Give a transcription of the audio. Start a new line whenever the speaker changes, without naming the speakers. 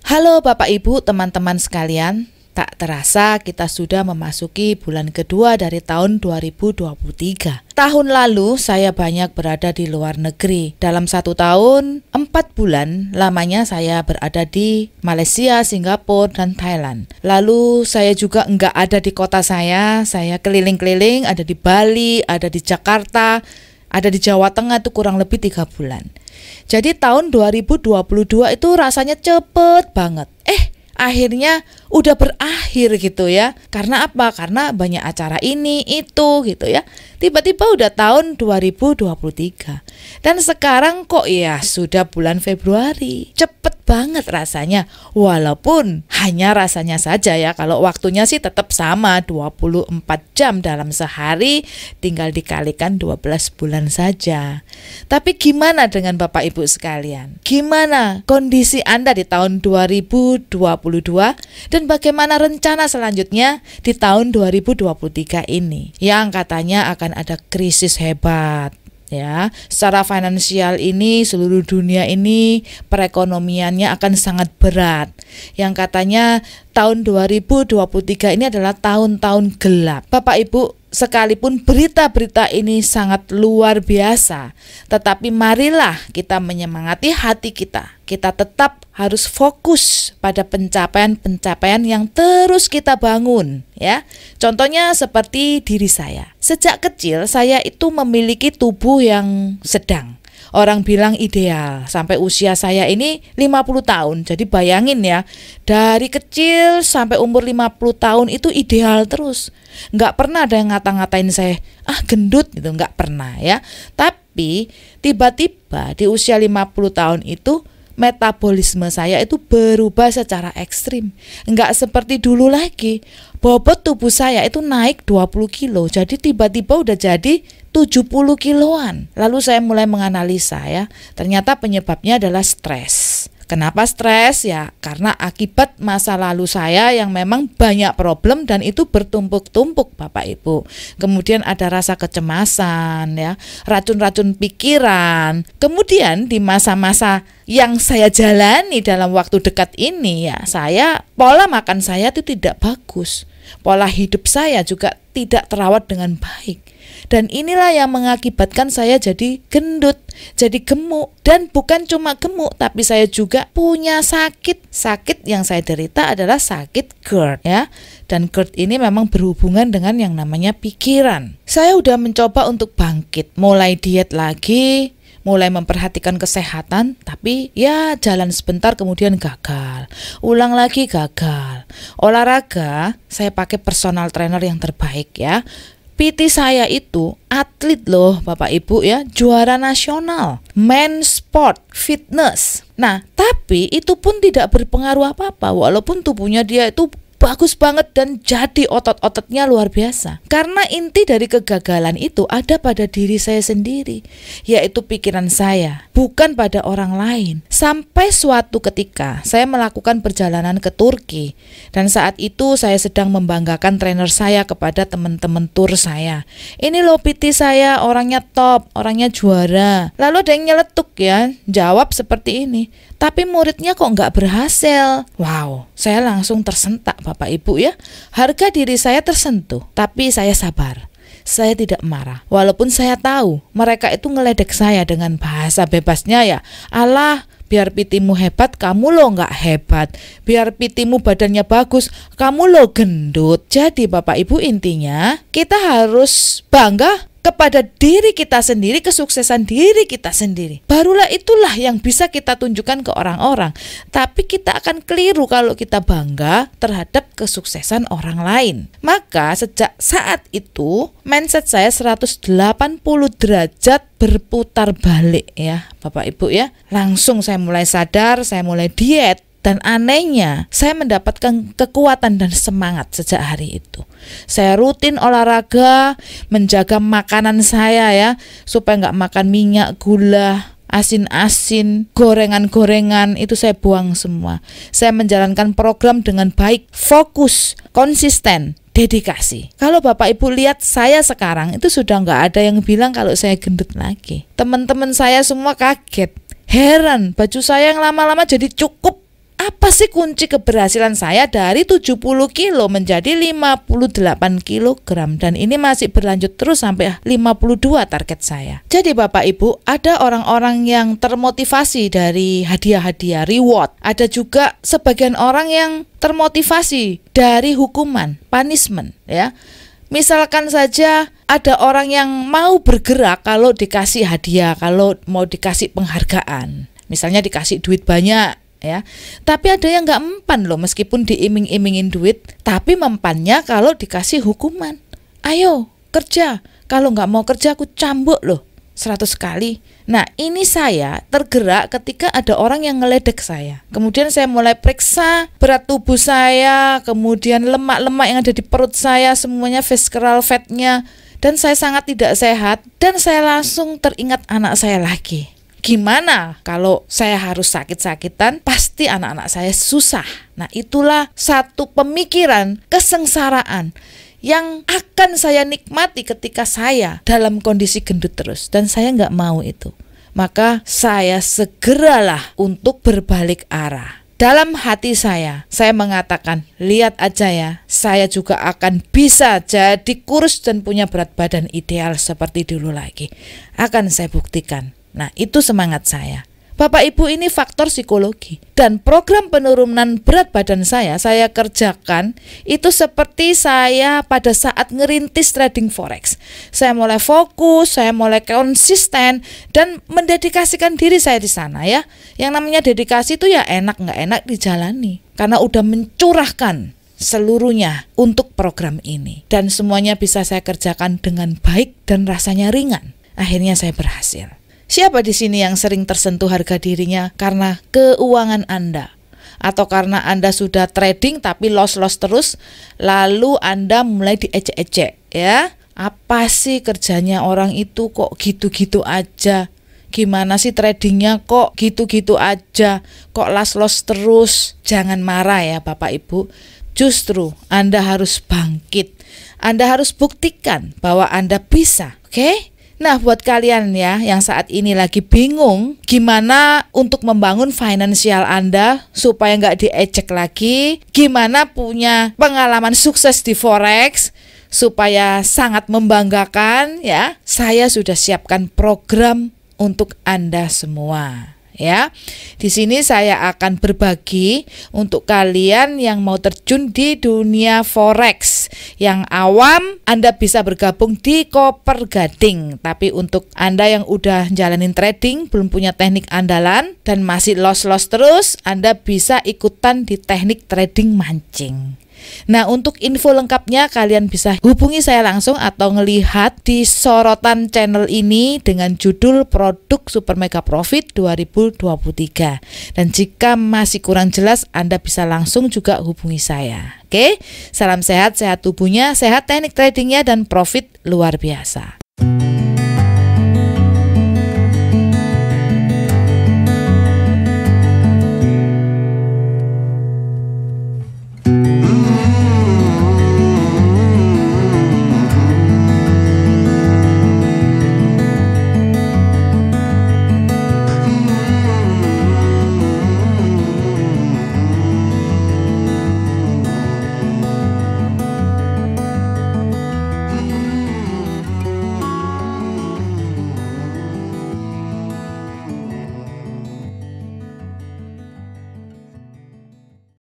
Halo Bapak Ibu, teman-teman sekalian. Tak terasa kita sudah memasuki bulan kedua dari tahun 2023. Tahun lalu saya banyak berada di luar negeri. Dalam 1 tahun, 4 bulan lamanya saya berada di Malaysia, Singapura, dan Thailand. Lalu saya juga enggak ada di kota saya keliling-keliling, ada di Bali, ada di Jakarta, ada di Jawa Tengah, itu kurang lebih 3 bulan. Jadi tahun 2022 itu rasanya cepet banget. Akhirnya udah berakhir gitu ya. Karena apa? Karena banyak acara ini, itu gitu ya. Tiba-tiba udah tahun 2023. Dan sekarang kok ya sudah bulan Februari. Cepet banget rasanya. Walaupun hanya rasanya saja ya. Kalau waktunya sih tetap sama, 24 jam dalam sehari, tinggal dikalikan 12 bulan saja. Tapi gimana dengan Bapak Ibu sekalian? Gimana kondisi Anda di tahun 2022 dan bagaimana rencana selanjutnya di tahun 2023 ini yang katanya akan ada krisis hebat ya. Secara finansial ini seluruh dunia ini perekonomiannya akan sangat berat. Yang katanya tahun 2023 ini adalah tahun-tahun gelap. Bapak Ibu, sekalipun berita-berita ini sangat luar biasa, tetapi marilah kita menyemangati hati kita. Kita tetap harus fokus pada pencapaian-pencapaian yang terus kita bangun ya. Contohnya seperti diri saya. Sejak kecil saya itu memiliki tubuh yang sedang. Orang bilang ideal sampai usia saya ini 50 tahun. Jadi bayangin ya, dari kecil sampai umur 50 tahun itu ideal terus. Nggak pernah ada yang ngata-ngatain saya, gendut gitu, nggak pernah ya. Tapi tiba-tiba di usia 50 tahun itu metabolisme saya itu berubah secara ekstrim. Nggak seperti dulu lagi. Bobot tubuh saya itu naik 20 kilo. Jadi tiba-tiba udah jadi 70 kiloan. Lalu saya mulai menganalisa ya. Ternyata penyebabnya adalah stres. Kenapa stres? Ya karena akibat masa lalu saya yang memang banyak problem dan itu bertumpuk-tumpuk Bapak Ibu. Kemudian ada rasa kecemasan ya, racun-racun pikiran. Kemudian di masa-masa yang saya jalani dalam waktu dekat ini ya, pola makan saya itu tidak bagus. Pola hidup saya juga tidak terawat dengan baik. Dan inilah yang mengakibatkan saya jadi gendut, jadi gemuk. Dan bukan cuma gemuk, tapi saya juga punya sakit. Sakit yang saya derita adalah sakit GERD ya. Dan GERD ini memang berhubungan dengan yang namanya pikiran. Saya udah mencoba untuk bangkit, mulai diet lagi, mulai memperhatikan kesehatan, tapi ya jalan sebentar kemudian gagal. Ulang lagi gagal. Olahraga, saya pakai personal trainer yang terbaik ya. PT saya itu atlet loh Bapak Ibu ya, juara nasional, men sport, fitness. Nah, tapi itu pun tidak berpengaruh apa-apa walaupun tubuhnya dia itu bagus banget dan jadi otot-ototnya luar biasa. Karena inti dari kegagalan itu ada pada diri saya sendiri, yaitu pikiran saya, bukan pada orang lain. Sampai suatu ketika saya melakukan perjalanan ke Turki, dan saat itu saya sedang membanggakan trainer saya kepada teman-teman tur saya. Ini loh PT saya, orangnya top, orangnya juara. Lalu ada yang nyeletuk ya, jawab seperti ini, tapi muridnya kok nggak berhasil. Wow, saya langsung tersentak Bapak Ibu ya. Harga diri saya tersentuh, tapi saya sabar. Saya tidak marah. Walaupun saya tahu mereka itu ngeledek saya dengan bahasa bebasnya ya. Alah, biar PT-mu hebat, kamu lo nggak hebat. Biar PT-mu badannya bagus, kamu lo gendut. Jadi Bapak Ibu, intinya kita harus bangga kepada diri kita sendiri, kesuksesan diri kita sendiri. Barulah itulah yang bisa kita tunjukkan ke orang-orang. Tapi kita akan keliru kalau kita bangga terhadap kesuksesan orang lain. Maka sejak saat itu mindset saya 180 derajat berputar balik ya Bapak Ibu ya. Langsung saya mulai sadar, saya mulai diet. Dan anehnya, saya mendapatkan kekuatan dan semangat sejak hari itu. Saya rutin olahraga, menjaga makanan saya ya, supaya nggak makan minyak, gula, asin-asin, gorengan-gorengan, itu saya buang semua. Saya menjalankan program dengan baik, fokus, konsisten. dedikasi. Kalau Bapak Ibu lihat saya sekarang, itu sudah nggak ada yang bilang kalau saya gendut lagi. Teman-teman saya semua kaget, heran, baju saya yang lama-lama jadi cukup. Apa sih kunci keberhasilan saya dari 70 kilo menjadi 58 kilogram, dan ini masih berlanjut terus sampai 52 target saya. Jadi Bapak Ibu, ada orang-orang yang termotivasi dari hadiah-hadiah reward. Ada juga sebagian orang yang termotivasi dari hukuman, punishment ya. Misalkan saja ada orang yang mau bergerak kalau dikasih hadiah, kalau mau dikasih penghargaan. Misalnya dikasih duit banyak ya, tapi ada yang nggak mempan loh, meskipun diiming-imingin duit, tapi mempannya kalau dikasih hukuman. Ayo kerja, kalau nggak mau kerja aku cambuk loh 100 kali. Nah, ini saya tergerak ketika ada orang yang ngeledek saya. Kemudian saya mulai periksa berat tubuh saya, kemudian lemak-lemak yang ada di perut saya, semuanya visceral fatnya, dan saya sangat tidak sehat. Dan saya langsung teringat anak saya lagi. Gimana kalau saya harus sakit-sakitan? Pasti anak-anak saya susah. Nah, itulah satu pemikiran kesengsaraan yang akan saya nikmati ketika saya dalam kondisi gendut terus. Dan saya nggak mau itu. Maka saya segeralah untuk berbalik arah. Dalam hati saya mengatakan, lihat aja ya, saya juga akan bisa jadi kurus dan punya berat badan ideal seperti dulu lagi. Akan saya buktikan. Nah, itu semangat saya. Bapak Ibu, ini faktor psikologi. Dan program penurunan berat badan saya kerjakan itu seperti saya pada saat ngerintis trading forex. Saya mulai fokus, saya mulai konsisten dan mendedikasikan diri saya di sana ya. Yang namanya dedikasi itu ya enak nggak enak dijalani. Karena udah mencurahkan seluruhnya untuk program ini. Dan semuanya bisa saya kerjakan dengan baik dan rasanya ringan. Akhirnya saya berhasil. Siapa di sini yang sering tersentuh harga dirinya karena keuangan Anda? Atau karena Anda sudah trading tapi loss terus, lalu Anda mulai diejek-ejek ya? Apa sih kerjanya orang itu kok gitu-gitu aja? Gimana sih tradingnya kok gitu-gitu aja? Kok loss terus? Jangan marah ya Bapak Ibu. Justru Anda harus bangkit. Anda harus buktikan bahwa Anda bisa, oke? Nah, buat kalian ya yang saat ini lagi bingung gimana untuk membangun finansial Anda supaya nggak diejek lagi, gimana punya pengalaman sukses di forex supaya sangat membanggakan ya, saya sudah siapkan program untuk Anda semua. Ya, di sini saya akan berbagi untuk kalian yang mau terjun di dunia forex. Yang awam, Anda bisa bergabung di Koper Gading. Tapi untuk Anda yang udah jalanin trading, belum punya teknik andalan dan masih loss terus, Anda bisa ikutan di teknik trading mancing. Nah, untuk info lengkapnya kalian bisa hubungi saya langsung atau ngelihat di sorotan channel ini dengan judul Produk Super Mega Profit 2023. Dan jika masih kurang jelas, Anda bisa langsung juga hubungi saya. Oke, salam sehat tubuhnya, sehat teknik tradingnya, dan profit luar biasa.